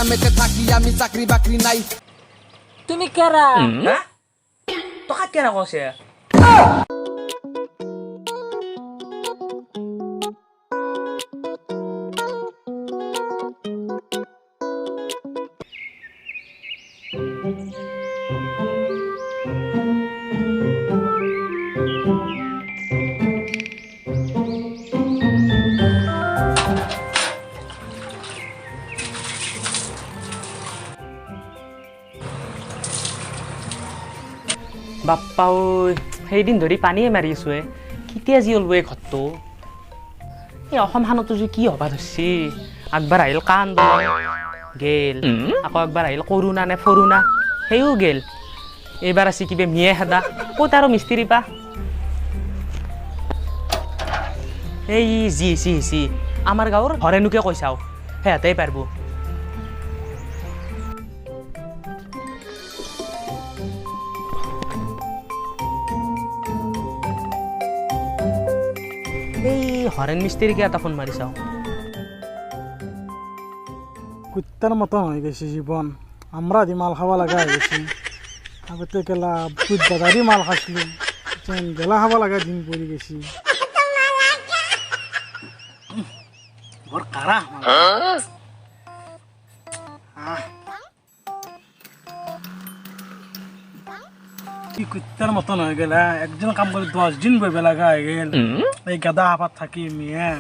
আসামেতে থাকি আমি চাকৰি বাকৰি নাই তুমি কেৰা হ্যাঁ তোকে কেন কছে বাপ্পা ঐ সেইদিন ধৰি পানীয়ে মাৰি আছো কেতিয়া যি ওলব এই ঘৰটো এই অসমখনতো যে কি হবা ধৰছি একবাৰ আহিল কান গেল আকৌ একবাৰ আহিল কৰোণা নে ফৰুণা সেইও গেল এইবাৰ আছে কিবা মিয়ে খেদা ক'ত আৰু মিস্ত্ৰী পা এই জি আমাৰ গাঁৱৰ হৰেণুকে কৈ চাওঁ সিহঁতেই পাৰিব এই হরেন মিস্ত্রিকে এটা ফোন মারি চাও কুত্তার মতন হয়ে গেছে জীবন আমরা দি মাল খাওয়া লাগা হয়ে গেছি আগতে গেলা বুধ বাজারই মাল খাইছিলাম গেলা খাওয়া লাগা দিন পড়ে গেছি বড় কারা কি কুত্তার মতন হয়ে গেল একজন কাম করে 10 দিন বইবে লাগা হয়ে গেল এই গাদা হাফাত থাকি মিয়া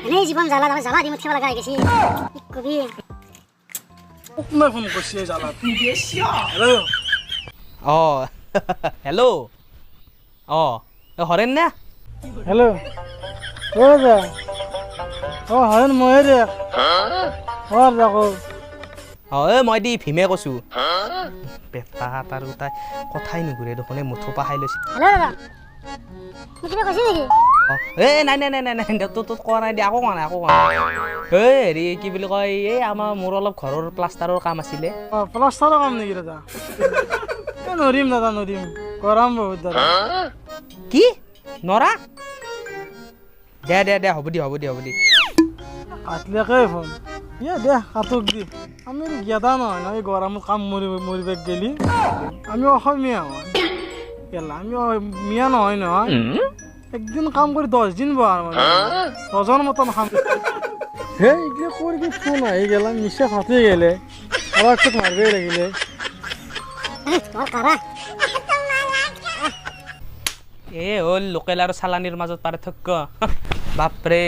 এনেই জীবন জ্বালা জ্বালা দিমত খেলা লাগা হয়ে গেছি কি কবি কোনে ফোন করছি জ্বালা তুই হ্যালো ও হ্যালো ও হরেন না হ্যালো ও দা ও হরেন মই রে ও দেখো মই দি ভীমে কৈছো বেটা আৰু তাই কথাই নুঘূৰে দেখোন মুঠো পাহাই লৈছে হ্যালো দাদা তুমি কিবা কৈছি নেকি নাই তোৰ কোৱা নাই দে আকৌ কোৱা নাই হেৰি কি বুলি কয় এই আমাৰ মোৰ অলপ ঘৰৰ প্লাষ্টাৰৰ কাম আছিলে প্লাষ্টাৰৰ কাম নেকি দাদা নৰিম দাদা নৰিম গৰম বহুত দাদা কি নৰা দে হ'ব দি কাটলেকে ফোন দে কাটক দি আমি গেদা নহয় না এই গৰমত কাম মৰিব গেলি আমি অসমীয়া হয় গেলা আমি মিয়া নহয় নহয় একদিন কাম কৰি 10 দিন বহাৰ মানে 10জন মতন কাম হে এগুলো কৰি কি ফোন আহি গেলা নিচে ফাটি গেলে আৰু একটু মাৰবে লাগিলে তোমাৰ কাৰা এ হ'ল লোকেল আৰু চালানীৰ মাজত পাৰ্থক্য বাপৰে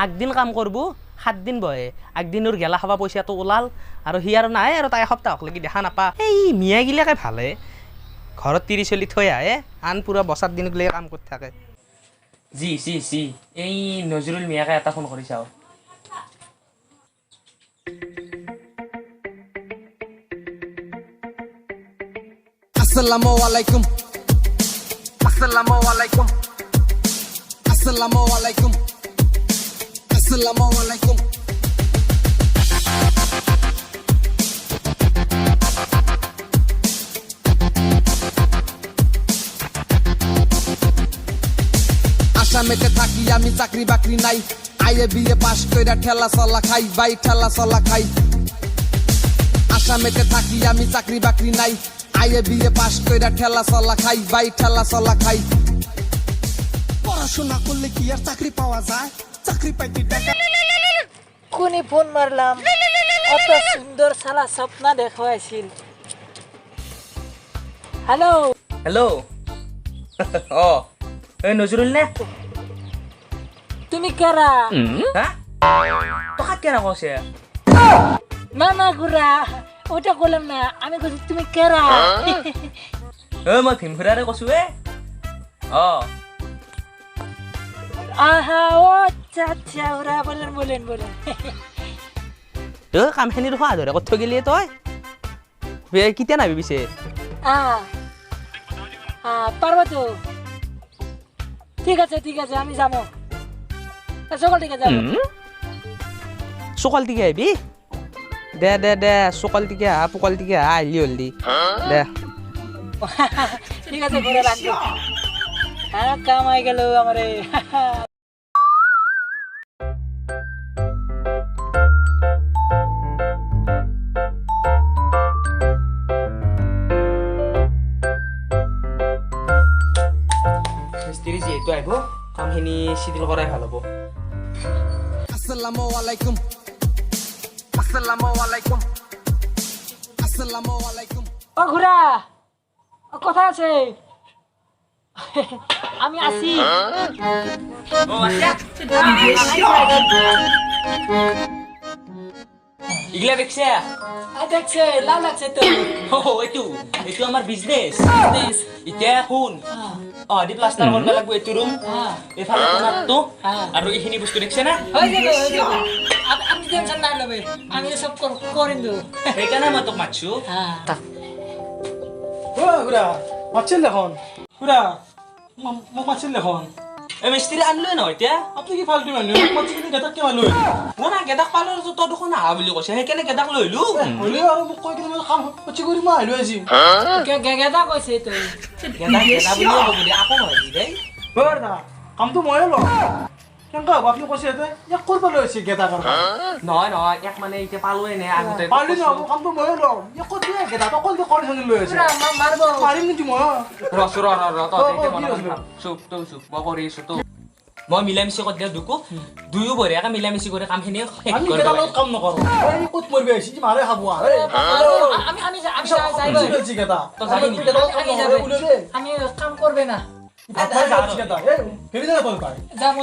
আগদিন কাম কৰব 7 দিন বহে আগদিনৰ গেলা খাবা পইচাটো ওলাল আৰু হি আৰু নাই আৰু তাই এসপ্তাহক লাগি দেখা নাপা এই মিয়া গিলাকে ভালে ঘৰত 30 চলি থৈ আহে আন পুৰা বছৰ দিন গলে কাম কৰি থাকে জি এই নজৰুল মিয়াকে এটা ফোন কৰি চাও আসসালামু আলাইকুম আসসালামু আলাইকুম আসসালামু আলাইকুম আসসালামু আলাইকুম আসামেতে থাকি আমি চাকরি বাকরি নাই আইএ বিএ পাস কইরা ঠেলা চলা খাই বাই ঠেলা চলা খাই আসামেতে থাকি আমি চাকরি বাকরি নাই আইএ বিএ পাস কইরা ঠেলা চলা খাই বাই ঠেলা চলা খাই পড়াশোনা করলে কি আর চাকরি পাওয়া যায় চাকরি পাইতে টাকা কোনে ফোন মারলাম অত সুন্দর সালা স্বপ্ন দেখাইছিল হ্যালো অ এই নজরুল নে তুমি কেরা হ্যাঁ তোকে কেন কছে না গুরা ওটা বললাম না আমি কইছি তুমি কেরা মই ভীমখুৰাৰে কৈছো অ আহা ও আচ্ছা ওৰা বলেন কামখিনি দেখো আধৰে ক'ত থৈ গেলি তই কেতিয়া নাবি পিছে পারবো তো ঠিক আছে আমি যাবো সকাল থেকে যাবো চকাল টিকে আহিবি দে চকাল টিকে আহা পকাল টিকে আহা আহিলি হ'ল দি দে ঠিক আছে ঘরে রাখবো কাম হয়ে গেল আমারে মিস্ত্ৰী যিহেতু আহিব কামখিনি চিডিল কৰাই ভাল হ'ব আসসালামু আলাইকুম আসসালামু আলাইকুম আসসালামু আলাইকুম ও ঘোরা কথা আছে আমি আছি ইগলা দেখছে দেখছে লাভ লাগছে তো এইটো আমাৰ বিজনেছ এতিয়া শুন দি প্লাষ্টাৰ কৰিব লাগিব এইটো ৰুম এইফালে কোণাটো আৰু এইখিনি বস্তু দেখিছে না হয়ে যাবে আপনি টেনশন না লবে আমি সব করেন দেব সেইকাৰণে মই তোক মাতছো খুৰা মাতছিল দেখোন খুৰা মোক মাতছিল দেখোন এই মিস্ত্ৰী আনলোৱে নহয় এতিয়া আপুনি কি ফাল্টু মানুহ মোক মাতছিল গেটাক কিয় লৈ মই না গেদাক পালো তই দেখোন আহা বুলি কৈছে সেইকাৰণে গেদাক লৈ আহিলো হ'লেও আৰু মোক কৈ কিনে মই কাম কচি কৰি মই আহিলোঁ আজি গেগেদা কইছে তো গেদা গেদা বুলিও ক'ব দে আকৌ নহয় দেই দাদা কামটো ময়ে লওঁ কেনেকুৱা হ'ব আপুনি কৈছে ইয়াক কৰিব লৈ আহিছে গেটা কাৰণে নহয় নহয় ইয়াক মানে এতিয়া পালোৱে নে আগতে পাৰিলি নহ'ব কামটো ময়ে লওঁ ইয়াক ক'ত দিয়ে গেটাটো অকল কৰি লৈ আছে মাৰবো পাৰিম কিন্তু মই ৰচো ৰ তই এতিয়া কি মনে ৰচো? চুপ তই চুপ মই কৰি আছো তো মই মিলামিচি কৰি দিওঁ দুকো দুয়ো বঢ়িয়াকে মিলামিচি কৰি কামখিনি শেষ আমি কৰিব গেটাৰ লাগে লগত কাম নকৰোঁ এই ক'ত মৰিব আহিছে ই মাৰে খাব আমি যাইব গেটা তই যাবি নেকি? গেটাৰ লগত কাম নকৰে বোলে দেই আমি কাম কৰবে না গেটা এই হেৰি জানা তই পাই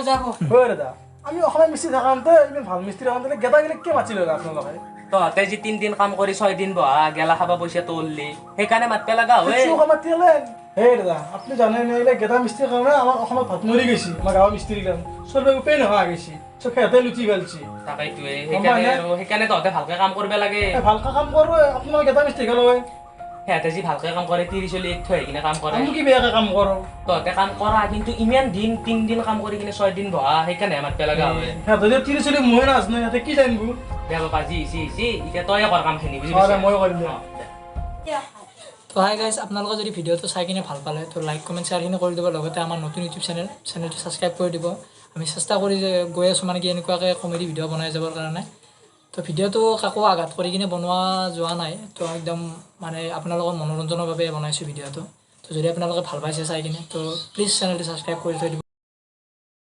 যাবো দাদা আমি অসমীয়া মিস্ত্ৰী থাকান্তে ইমান ভাল মিস্ত্ৰী থাকান্তে গেটাগিলাক কিয় মাতি ল'লে আপোনালোকে তহঁতে যি 3 দিন কাম কৰি 6 দিন বহা গেলা খাবা পইচাটো উৰলি সেইকাৰণে মাতপে লগা হয় হেই দাদা আপুনি জানে নে এইবিলাক গেটা মিস্ত্ৰীৰ কাৰণে আমাৰ অসমত ভাত মৰি গৈছে আমাৰ গাঁৱৰ মিস্ত্ৰীগিলাক চবে উপায় নোহোৱা গৈছে চব সিহঁতে লুটি পেলাইছে তাকেইটোৱে সেইকাৰণে তহঁতে ভালকে কাম কৰিব লাগে ভালকে কাম কৰোঁ আপোনালোকে গেটা মিস্ত্ৰী খেলুৱাই সিহঁতে যি ভালকে কাম কৰে 30 থৈ আহি কিনে কাম কৰে আমি কি বেয়াকে কাম কৰোঁ তহঁতে কাম কৰা কিন্তু ইমান দিন 3 দিন কাম কৰি কিনে 6 দিন বহা সেইকাৰণে মাতপে লগা হয় সিহঁতে যে 30 মই নাজানো সিহঁতে কি জানিব দে বাবা জি এতিয়া তয়ে কৰ কামখিনি বুজি মই কৰিম দে তো হাই গাইজ আপোনালোকে যদি ভিডিঅ'টো চাই কিনে ভাল পালে তো লাইক কমেণ্ট শ্বেয়াৰখিনি কৰি দিব লগতে আমাৰ নতুন ইউটিউব চেনেলটো ছাবস্ক্ৰাইব কৰি দিব আমি চেষ্টা কৰি গৈ আছোঁ মানে কি এনেকুৱাকৈ কমেডি ভিডিঅ' বনাই যাবৰ কাৰণে তো ভিডিঅ'টো কাকো আঘাত কৰি কিনে বনোৱা যোৱা নাই তো একদম মানে আপোনালোকৰ মনোৰঞ্জনৰ বাবে বনাইছোঁ ভিডিঅ'টো তো যদি আপোনালোকে ভাল পাইছে চাই কিনে তো প্লিজ চেনেলটো ছাবস্ক্ৰাইব কৰি থৈ দিব